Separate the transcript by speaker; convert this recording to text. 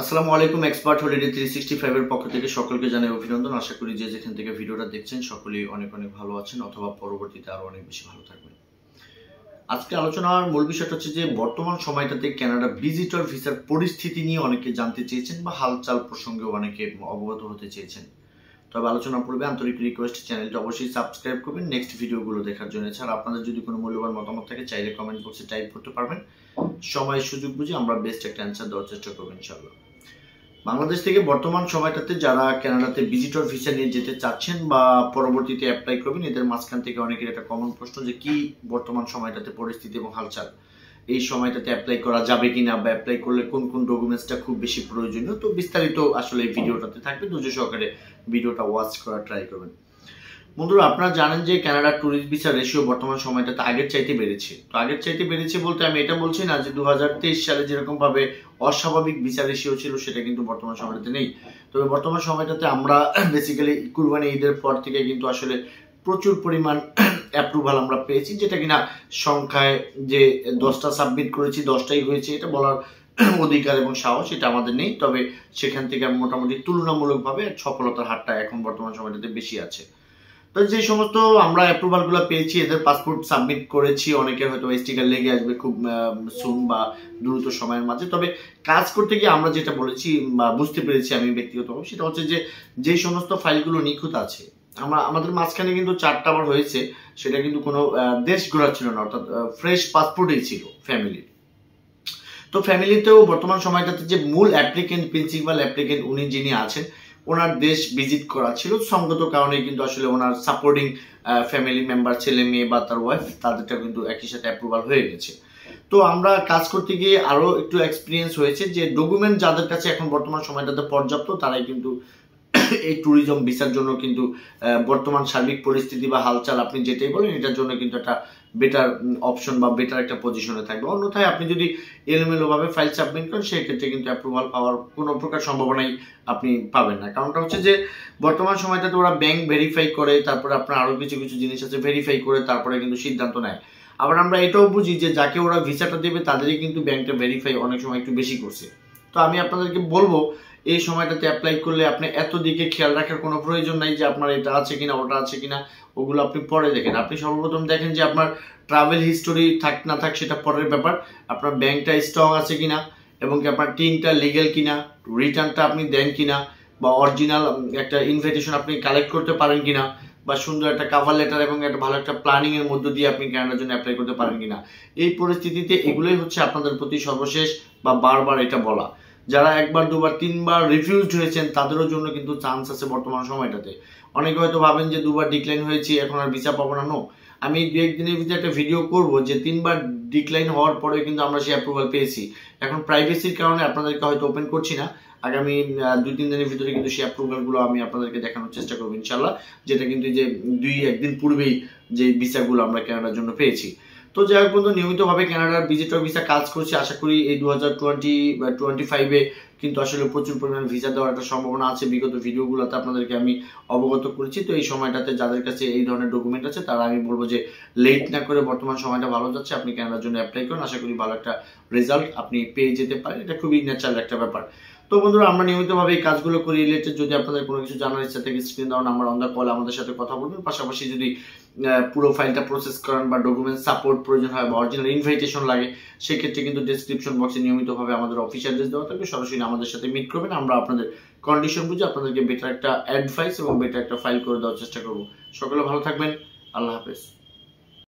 Speaker 1: আসসালামু আলাইকুম। Expert holiday 365 এর পক্ষ থেকে সকলকে জানাই অভিনন্দন। আশা করি যে যেখান থেকে ভিডিওটা দেখছেন সকলেই অনেক অনেক ভালো আছেন অথবা পরবর্তীতে আরো অনেক বেশি ভালো থাকবেন। আজকে আলোচনার মূল বিষয়টা হচ্ছে যে বর্তমান সময়টাতে কানাডা ভিজিটর ভিসার পরিস্থিতি নিয়ে অনেকে জানতে চেয়েছেন বা হালচাল প্রসঙ্গে অনেকে অবগত হতে চেয়েছেন। তবে আলোচনা পূর্বে আন্তরিক রিকোয়েস্ট, চ্যানেলটা অবশ্যই সাবস্ক্রাইব করবেন নেক্সট ভিডিওগুলো দেখার জন্য। এছাড়া আপনাদের যদি কোনো মূল্যবান মতামত থাকে চাইলে কমেন্ট বক্সে টাইপ করতে পারবেন। সময় সুযোগ বুঝে আমরা বেস্ট একটা অ্যান্সার দেওয়ার চেষ্টা করবো ইনশাআল্লাহ। বাংলাদেশ থেকে বর্তমান সময়টাতে যারা কানাডাতে ভিজিটর ভিসা নিয়ে যেতে চাচ্ছেন বা পরবর্তীতে অ্যাপ্লাই করবেন, এদের মাঝখান থেকে অনেকের একটা কমন প্রশ্ন যে কি বর্তমান সময়টাতে পরিস্থিতি এবং হালচাল, এই সময়টাতে অ্যাপ্লাই করা যাবে কিনা বা অ্যাপ্লাই করলে কোন কোন ডকুমেন্টসটা খুব বেশি প্রয়োজনীয়। তো বিস্তারিত আসলে এই ভিডিওটাতে থাকবে, ধৈর্য সহকারে ভিডিওটা ওয়াচ করার ট্রাই করবেন। বন্ধুরা, আপনারা জানেন যে কানাডার ট্যুরিস্ট ভিসা রেশিও বর্তমান সময়টাতে আগের চাইতে বেড়েছে। তো আগের চাইতে বেড়েছে বলতে আমি এটা বলছি না যে 2023 সালে যেরকম ভাবে অস্বাভাবিক ভিসা রেশিও ছিল সেটা কিন্তু বর্তমান সময়টাতে নেই। তবে বর্তমান সময়টাতে আমরা বেসিক্যালি কুরবানি ঈদের পর থেকে কিন্তু আসলে প্রচুর পরিমাণ অ্যাপ্রুভাল আমরা পেয়েছি, যেটা কিনা সংখ্যায় যে 10টা সাবমিট করেছি 10টাই হয়েছে এটা বলার অধিকার এবং সাহস এটা আমাদের নেই। তবে সেখান থেকে মোটামুটি তুলনামূলকভাবে সফলতার হারটা এখন বর্তমান সময়টাতে বেশি আছে। তো যে সমস্ত আমরা অ্যাপ্রুভাল গুলো পেয়েছি, এদের পাসপোর্ট সাবমিট করেছি, অনেকের হয়তো স্টিকার লেগে আসবে খুব সুন বা দ্রুত সময়ের মাঝে। তবে কাজ করতে গিয়ে আমরা যেটা বলেছি বা বুঝতে পেরেছি আমি ব্যক্তিগতভাবে, সেটা হচ্ছে যে সমস্ত ফাইলগুলো নিখুঁত আছে, আমাদের মাঝখানে কিন্তু 4টা বার হয়েছে, সেটা কিন্তু কোনো দেশ ঘোরা ছিল না, অর্থাৎ ফ্রেশ পাসপোর্টই ছিল ফ্যামিলির। তো ফ্যামিলিতেও বর্তমান সময়টাতে যে মূল অ্যাপ্লিকেন্ট, প্রিন্সিপাল অ্যাপ্লিকেন্ট উনি যিনি আছেন, ওনার দেশ ভিজিট করা ছিল, সঙ্গত কারণে কিন্তু আসলে ওনার সাপোর্টিং ফ্যামিলি মেম্বার, ছেলে মেয়ে বা তার ওয়াইফ, তাদেরটা কিন্তু একই সাথে অ্যাপ্রুভাল হয়ে গেছে। তো আমরা কাজ করতে গিয়ে আরো একটু এক্সপিরিয়েন্স হয়েছে যে ডকুমেন্ট যাদের কাছে এখন বর্তমান সময়টাতে পর্যাপ্ত, তারাই কিন্তু এই ট্যুরিজম ভিসার জন্য কিন্তু বর্তমান সার্বিক পরিস্থিতি বা হালচাল আপনি যেটাই বলেন এটার জন্য কিন্তু একটা বেটার অপশন বা বেটার একটা পজিশনে থাকবে। অন্যথায় আপনি যদি এলোমেলো ভাবে ফাইল সাবমিট করেন সেক্ষেত্রে কিন্তু অ্যাপ্রুভাল পাওয়ার কোনো প্রকার সম্ভাবনাই আপনি পাবেন না। কারণটা হচ্ছে যে বর্তমান সময়টাতে ওরা ব্যাংক ভেরিফাই করে, তারপরে আপনার আরো কিছু কিছু জিনিস আছে ভেরিফাই করে তারপরে কিন্তু সিদ্ধান্ত নেয়। আবার আমরা এটাও বুঝি যে যাকে ওরা ভিসাটা দেবে তাদেরই কিন্তু ব্যাংকটা ভেরিফাই অনেক সময় একটু বেশি করছে। তো আমি আপনাদেরকে বলবো এই সময়টাতে অ্যাপ্লাই করলে আপনি এত দিকে খেয়াল রাখার কোনো প্রয়োজন নাই যে আপনার এটা আছে কিনা ওটা আছে কিনা, ওগুলো আপনি পরে দেখেন। আপনি সর্বপ্রথম দেখেন যে আপনার ট্রাভেল হিস্টোরি থাক না থাক সেটা পরের ব্যাপার, আপনার ব্যাংকটা স্ট্রং আছে কিনা এবং কি আপনার টিনটা লিগেল কিনা, রিটার্নটা আপনি দেন কিনা বা অরিজিনাল একটা ইনভিটেশন আপনি কালেক্ট করতে পারেন কিনা বা সুন্দর একটা কভার লেটার এবং একটা ভালো একটা প্ল্যানিং এর মধ্য দিয়ে আপনি কানাডার জন্য অ্যাপ্লাই করতে পারেন কিনা। এই পরিস্থিতিতে এগুলোই হচ্ছে আপনাদের প্রতি সর্বশেষ বা বারবার এটা বলা। যারা একবার দুবার তিনবার রিফিউজড হয়েছেন তাদেরও জন্য কিন্তু চান্স আছে বর্তমান সময়টাতে। অনেকে হয়তো ভাবেন যে দুবার ডিক্লাইন হয়েছি এখন আর ভিসা পাবো না। নো, আমি 2-1 দিনের ভিতরে একটা ভিডিও করব যে 3বার ডিক্লাইন হওয়ার পরে কিন্তু আমরা সেই অ্যাপ্রুভাল পেয়েছি। এখন প্রাইভেসির কারণে আপনাদেরকে হয়তো ওপেন করছি না, আগামী 2-3 দিনের ভিতরে কিন্তু সেই অ্যাপ্রুভাল গুলো আমি আপনাদেরকে দেখানোর চেষ্টা করবো ইনশাল্লাহ, যেটা কিন্তু যে 2-1 দিন পূর্বেই যে ভিসাগুলো আমরা কানাডার জন্য পেয়েছি। তো যাই হোক বন্ধু, নিয়মিতভাবে কানাডার ভিজিটর ভিসা কাজ করছি, আশা করি এই 2025-এ কিন্তু আসলে প্রচুর পরিমাণ ভিসা দেওয়ার একটা সম্ভাবনা আছে। বিগত ভিডিওগুলোতে আপনাদেরকে আমি অবগত করেছি। তো এই সময়টাতে যাদের কাছে এই ধরনের ডকুমেন্ট আছে তারা আমি বলবো যে লেট না করে, বর্তমান সময়টা ভালো যাচ্ছে, আপনি কানাডার জন্য অ্যাপ্লাই করুন, আশা করি ভালো একটা রেজাল্ট আপনি পেয়ে যেতে পারেন। এটা খুবই ন্যাচারাল একটা ব্যাপার। তো বন্ধুরা, আমরা নিয়মিতভাবে এই কাজগুলো করি। রিলেটেড যদি আপনাদের কোনো কিছু জানার ইচ্ছা থাকে স্ক্রিন দেওয়া নাম্বার অন দ্য কল আমাদের সাথে কথা বলবেন। পাশাপাশি যদি পুরো ফাইলটা প্রসেস করেন বা ডকুমেন্ট সাপোর্ট প্রয়োজন হয় বা অরিজিনাল ইনভাইটেশন লাগে, সেক্ষেত্রে কিন্তু ডেসক্রিপশন বক্সে নিয়মিতভাবে আমাদের অফিস অ্যাড্রেস দেওয়া থাকবে, সরাসরি আমাদের সাথে মিট করবেন। আমরা আপনাদের কন্ডিশন বুঝে আপনাদেরকে বেটার একটা অ্যাডভাইস এবং বেটার একটা ফাইল করে দেওয়ার চেষ্টা করবো। সকলে ভালো থাকবেন, আল্লাহ হাফেজ।